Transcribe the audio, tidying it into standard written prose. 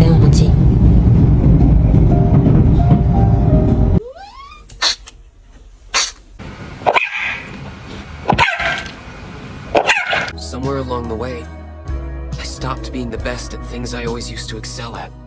点を持ち、Somewhere along the way, I stopped being the best at things I always used to excel at.